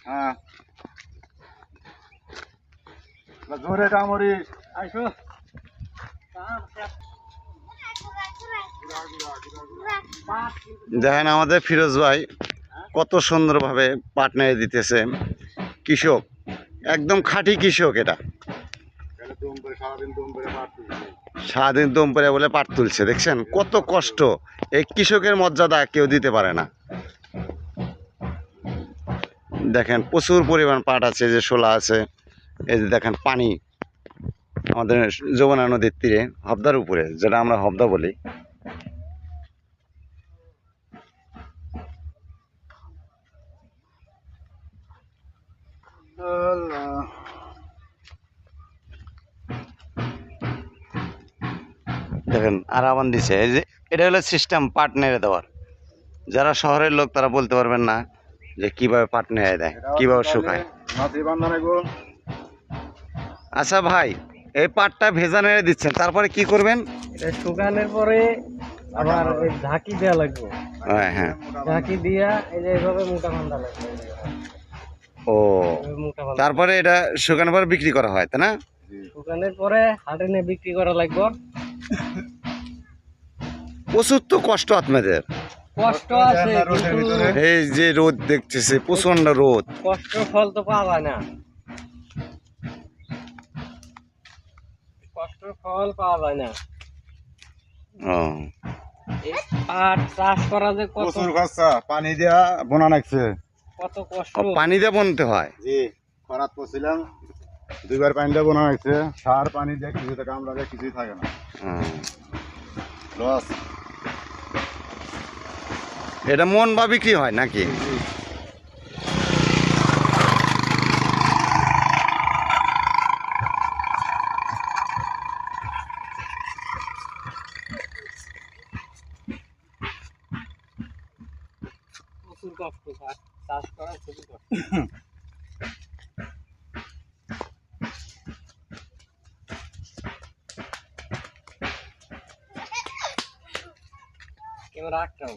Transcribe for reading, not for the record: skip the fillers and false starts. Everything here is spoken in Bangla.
হ্যাঁ জোরে কামড়িস আইসো। দেখেন আমাদের ফিরোজ ভাই কত সুন্দরভাবে পাট নেড়ে দিতেছে। কৃষক, একদম খাঁটি কৃষক। এটা সারাদিন দম করে বলে পাট তুলছে। দেখছেন কত কষ্ট। এই কৃষকের মর্যাদা কেউ দিতে পারে না। দেখেন প্রচুর পরিমাণ পাট আছে, যে শোলা আছে। এই যে দেখেন পানি আমাদের যমুনা নদীর তীরে, হবদার উপরে, যেটা আমরা হবদা বলি। দেখেন আরাবান দিছে। এই যে এটা হলো সিস্টেম পাট নেড়ে দেওয়ার। যারা শহরের লোক তারা বলতে পারবেন না যে কিভাবে পাট নেড়ে দেয়, কিভাবে শুকায়। আচ্ছা ভাই, এই পাটটা ভেজা নেড়ে দিচ্ছেন, তারপরে কি করবেন? এটা শুকানোর পরে আবার ঝাঁকি দেওয়া লাগবে। হ্যাঁ হ্যাঁ, ঝাঁকি দিয়া এই যে এইভাবে মোটা বান্ধা লাগবে। ও তারপরে এটা শুকানোর পরে বিক্রি করা হয়, তাই না? শুকানোর পরে হাটে নিয়ে বিক্রি করা লাগবে। প্রচুর তো কষ্ট আপনাদের। কষ্ট আছে কিন্তু এই যে রোদ দেখতেছে, প্রচন্ড রোদ। কষ্ট ফল তো পাওয়া যায় না। কষ্ট ফল পাওয়া যায় না। ও এই পাট চাষ করা যে কত প্রচুর খরচা, পানি দেওয়া বোনা লাগছে। কত কষ্ট। পানি দিয়ে বুনতে হয়। জি খরাত করছিলাম, 2বার পানি দিয়ে বোনা লাগছে। সার পানি দিয়ে কিছুতে কামড়া দিয়ে কিছুই থাকে না, লস। এটা মন বা বিক্রি হয় নাকি? প্রচুর কষ্ট, পাট চাষ করা খুবই কষ্ট। ক্যামেরা আটকাও।